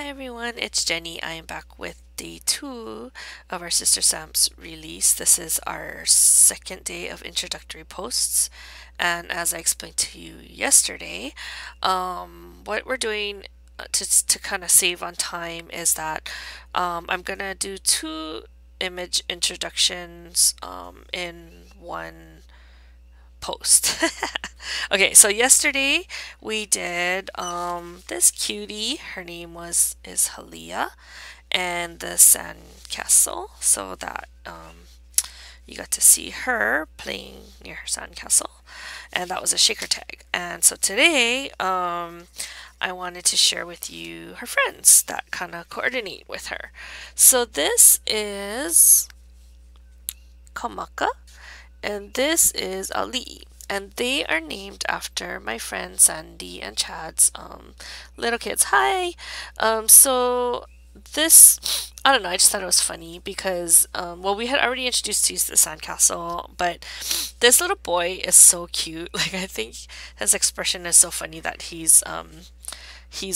Hi everyone, it's Jenny. I am back with day 2 of our Sister Sam's release. This is our second day of introductory posts. And as I explained to you yesterday, what we're doing to kind of save on time is that I'm going to do 2 image introductions in one post. Okay, so yesterday we did this cutie. Her name is Halia, and the sand castle. So that you got to see her playing near her sand castle, and that was a shaker tag. And so today I wanted to share with you her friends that kind of coordinate with her. So this is Kaumaka, and this is andAulii. And they are named after my friends Sandy and Chad's little kids. Hi! So this, I don't know, I just thought it was funny because, well, we had already introduced you to the sandcastle, but this little boy is so cute. Like, I think his expression is so funny that he's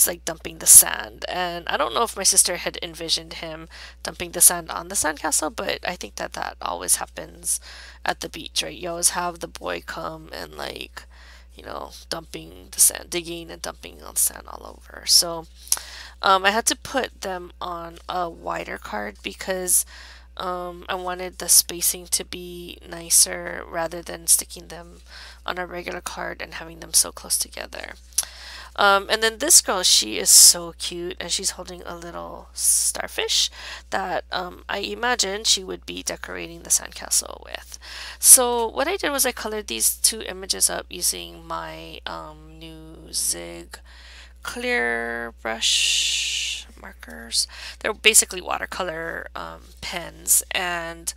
like dumping the sand. And I don't know if my sister had envisioned him dumping the sand on the sandcastle, but I think that always happens at the beach, right? You always have the boy come and like, dumping the sand, digging and dumping on sand all over. So I had to put them on a wider card because I wanted the spacing to be nicer rather than sticking them on a regular card and having them so close together. And then this girl, she is so cute, and she's holding a little starfish that I imagine she would be decorating the sandcastle with. So what I did was I colored these 2 images up using my new Zig clear brush markers. They're basically watercolor pens, and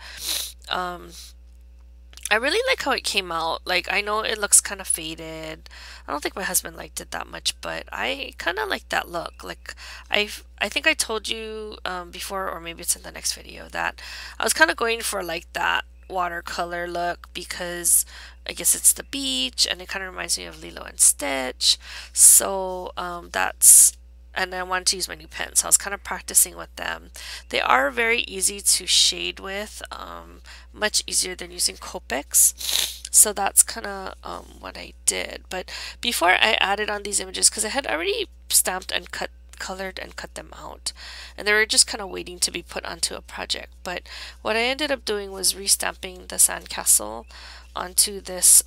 I really like how it came out. Like, I know it looks kind of faded. I don't think my husband liked it that much, but I kind of like that look. Like, I think I told you before, or maybe it's in the next video, that I was kind of going for like that watercolor look because I guess it's the beach and it kind of reminds me of Lilo and Stitch. So and I wanted to use my new pen, so I was kind of practicing with them. They are very easy to shade with, much easier than using Copics. So that's kind of what I did. But before I added on these images, because I had already stamped and colored and cut them out, and they were just kind of waiting to be put onto a project. But what I ended up doing was restamping the sandcastle onto this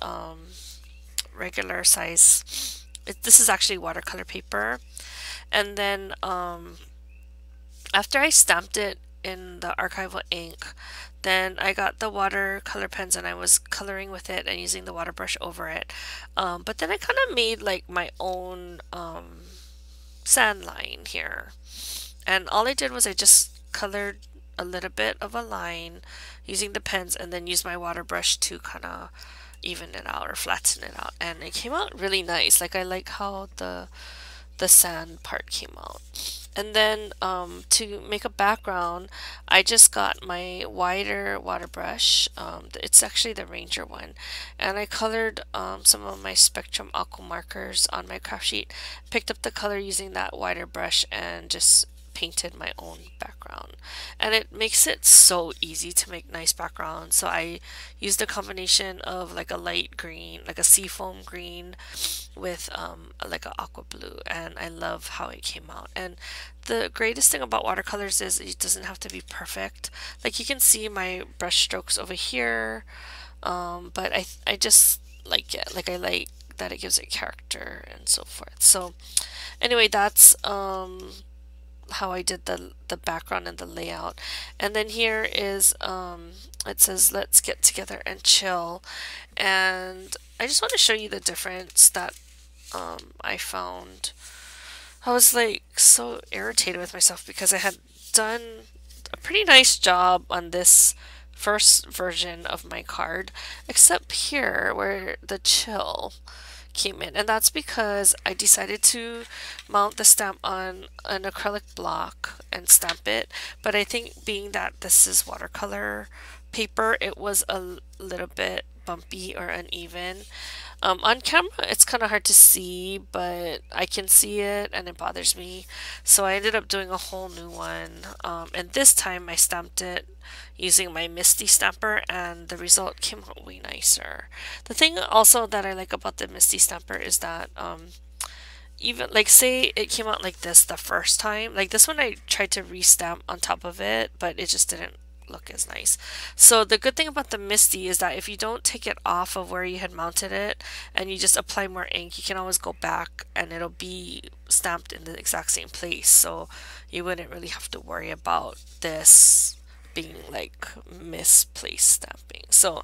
regular size. This is actually watercolor paper. And then after I stamped it in the archival ink, then I got the watercolor pens and I was coloring with it and using the water brush over it. But then I kind of made like my own sand line here. And all I did was I just colored a little bit of a line using the pens and then used my water brush to kind of even it out or flatten it out. And it came out really nice. Like, I like how the sand part came out. And then to make a background, I just got my wider water brush. It's actually the Ranger one, and I colored some of my Spectrum aqua markers on my craft sheet, picked up the color using that wider brush, and just painted my own background. And it makes it so easy to make nice backgrounds. So I used a combination of like a light green, like a seafoam green, with like an aqua blue, and I love how it came out. And the greatest thing about watercolors is it doesn't have to be perfect. Like, you can see my brush strokes over here, but I just like it. Like, I like that it gives it character and so forth. So anyway, that's how I did the background and the layout. And then here is it says let's get together and chill, and I just want to show you the difference that I found. I was like so irritated with myself because I had done a pretty nice job on this first version of my card, except here where the chill came in, and that's because I decided to mount the stamp on an acrylic block and stamp it, but I think being that this is watercolor paper, it was a little bit bumpy or uneven. On camera, it's kind of hard to see, but I can see it and it bothers me. So I ended up doing a whole new one. And this time I stamped it using my Misty stamper, and the result came out way nicer. The thing also that I like about the Misty stamper is that even like say it came out like this the first time, like this one I tried to restamp on top of it, but it just didn't look as nice. So the good thing about the Misty is that if you don't take it off of where you had mounted it and you just apply more ink, you can always go back and it'll be stamped in the exact same place. So you wouldn't really have to worry about this being like misplaced stamping. So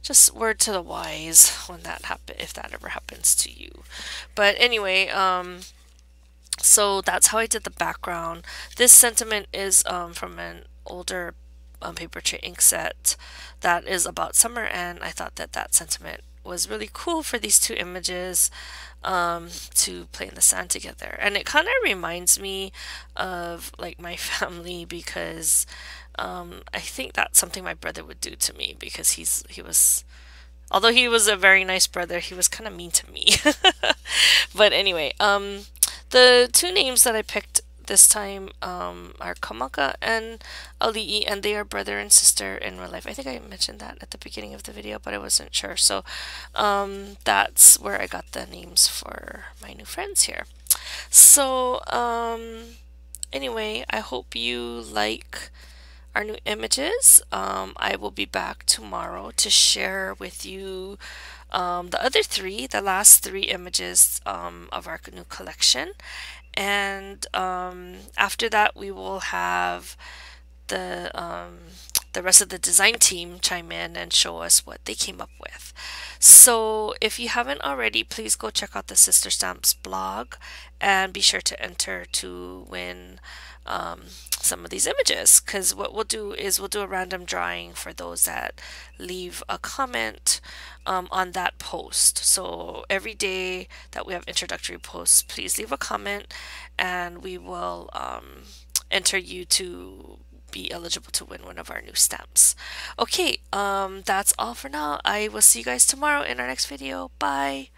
just word to the wise when that happen, if that ever happens to you. But anyway, so that's how I did the background. This sentiment is from an older paper tray ink set that is about summer, and I thought that that sentiment was really cool for these two images to play in the sand together. And it kind of reminds me of like my family because I think that's something my brother would do to me because he was, although he was a very nice brother, he was kind of mean to me. But anyway, the two names that I picked this time are Kaumaka and andAulii, and they are brother and sister in real life. I think I mentioned that at the beginning of the video, but I wasn't sure. So that's where I got the names for my new friends here. So anyway, I hope you like our new images. I will be back tomorrow to share with you the other three, the last three images of our new collection. And after that, we will have the rest of the design team chime in and show us what they came up with. So if you haven't already, please go check out the Sister Stamps blog and be sure to enter to win some of these images, because what we'll do is we'll do a random drawing for those that leave a comment on that post. So every day that we have introductory posts, please leave a comment and we will enter you to be eligible to win one of our new stamps. Okay, that's all for now. I will see you guys tomorrow in our next video. Bye!